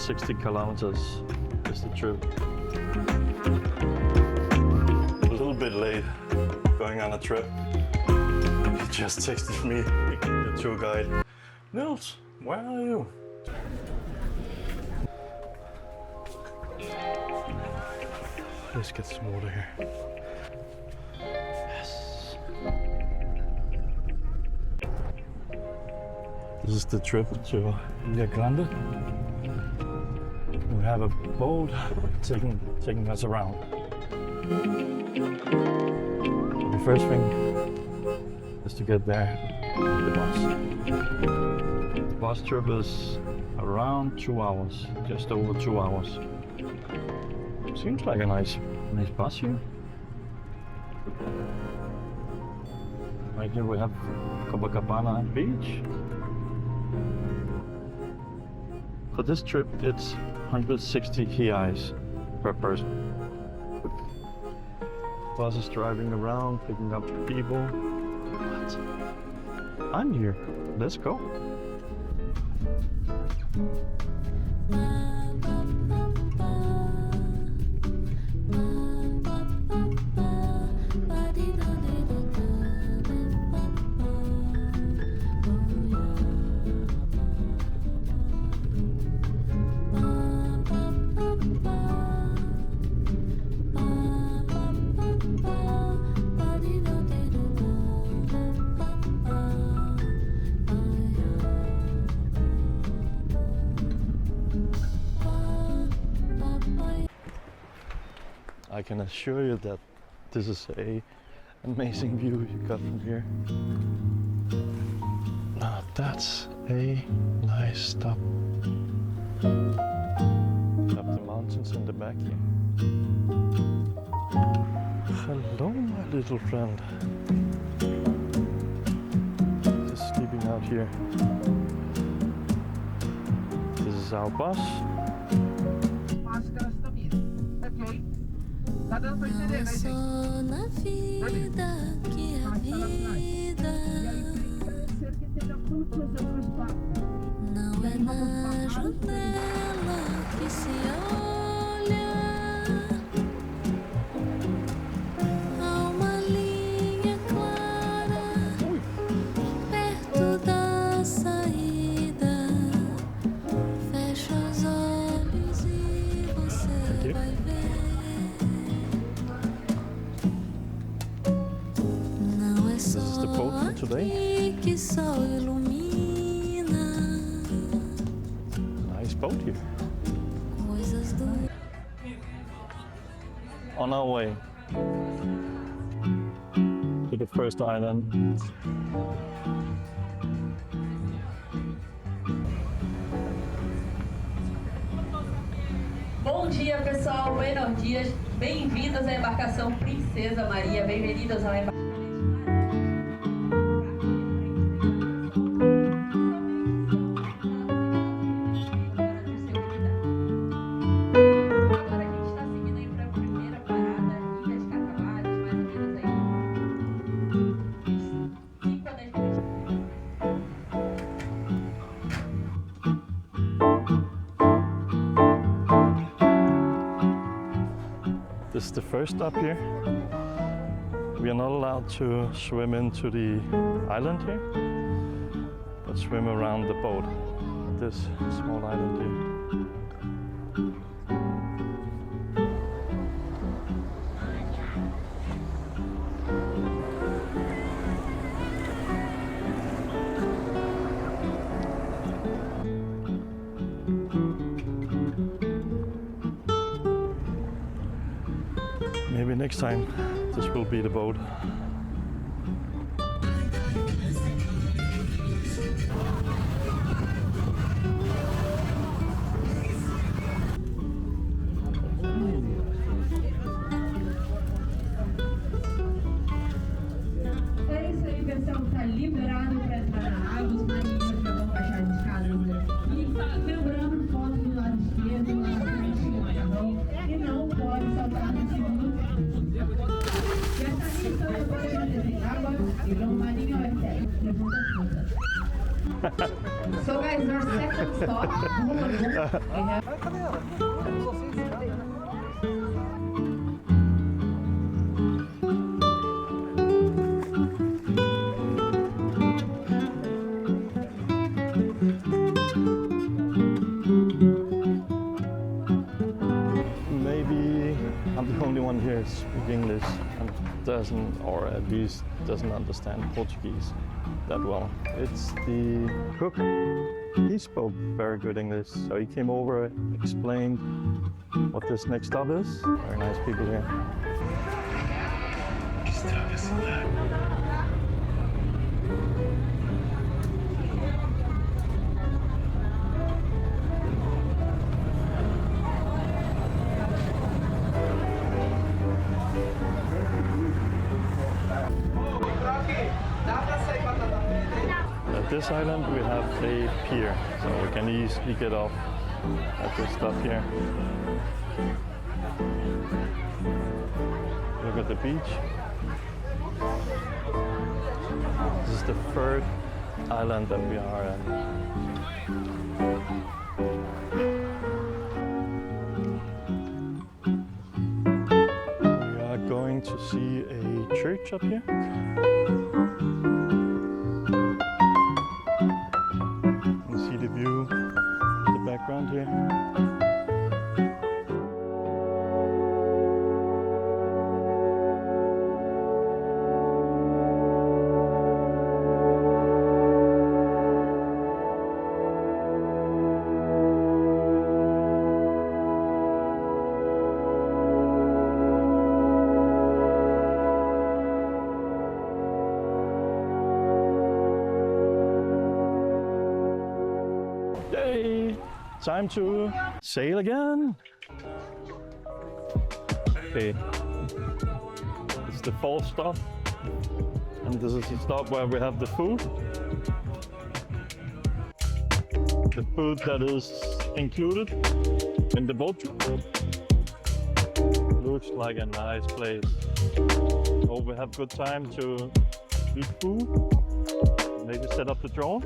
160 kilometers is the trip. A little bit late going on a trip. He just texted me, the tour guide. Nils, where are you? Let's get some water here. Yes. This is the trip to Ilha Grande. We have a boat taking us around. The first thing is to get there with the bus. The bus trip is around 2 hours, just over 2 hours. Seems like a nice bus here. Right here we have Copacabana Beach. For this trip it's 160 reais per person. Bus is driving around, picking up people. What? I'm here. Let's go. I can assure you that this is an amazing view you got from here. Now that's a nice stop. Up the mountains in the back here. Hello, my little friend. Just sleeping out here. This is our bus. Não é só na vida que a vida não é na janela que se olha. Há uma linha clara perto da saída. Fecha os olhos e você vai ver. This is the boat for today. Nice boat here. On our way to the first island. Bom dia, pessoal. Buenos dias. Bem-vindos à embarcação Princesa Maria. Bem-vindos à embarcação. This is the first stop here. We are not allowed to swim into the island here, but swim around the boat. This small island here. Maybe next time this will be the boat. É isso aí, pessoal. Tá liberado para entrar na água. Os marinheiros já vão baixar as escadas aqui. Lembrando, foto do lado esquerdo, lá na frente do macarrão. E não pode saltar nesse mundo. Já tá ali, então, So guys, our second stop, we have Maybe I'm the only one here speaking English and doesn't, or at least doesn't understand Portuguese that well. It's the cook. He spoke very good English, so he came over, explained what this next stop is. Very nice people here. At this island we have a pier, so we can easily get off at this stop here. Look at the beach. This is the third island that we are at. We are going to see a church up here. The view in the background here. Yay! Time to sail again. Okay, it's the fourth stop, and this is the stop where we have the food. The food that is included in the boat trip. Looks like a nice place. Hope we have good time to eat food. Maybe set up the drone.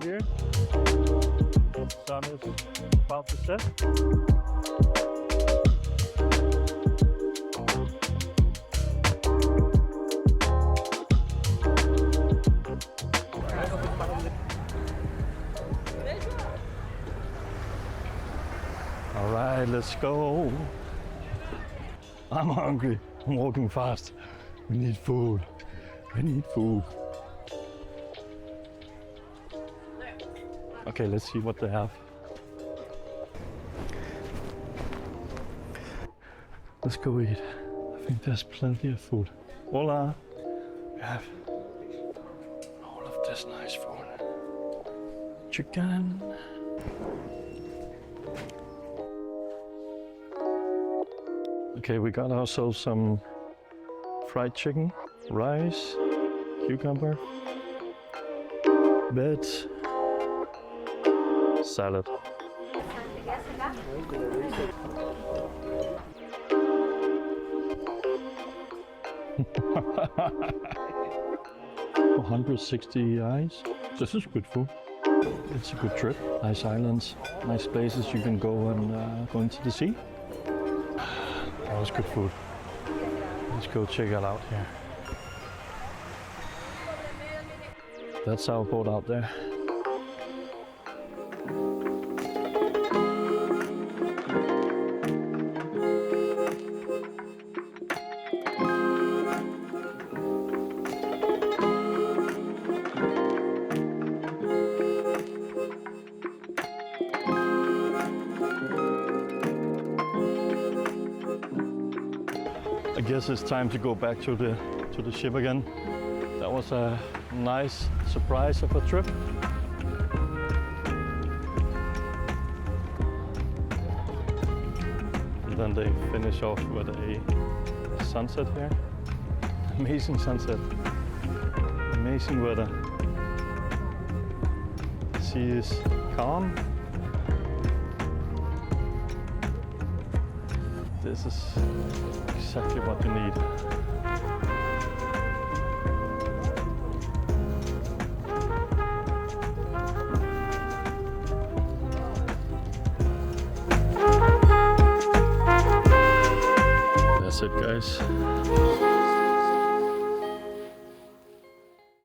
Here. The sun is about to set. All right, let's go. I'm hungry. I'm walking fast. We need food. We need food. Okay, let's see what they have. Let's go eat. I think there's plenty of food. Hola! We have all of this nice food. Chicken. Okay, we got also some fried chicken, rice, cucumber, beds, salad. $160. This is good food. It's a good trip. Nice islands, nice places you can go and go into the sea. That was good food. Let's go check it out here. That's our boat out there. I guess it's time to go back to the ship again. That was a nice surprise of a trip. And then they finish off with a sunset here. Amazing sunset. Amazing weather. The sea is calm. This is exactly what you need. sunset, guys.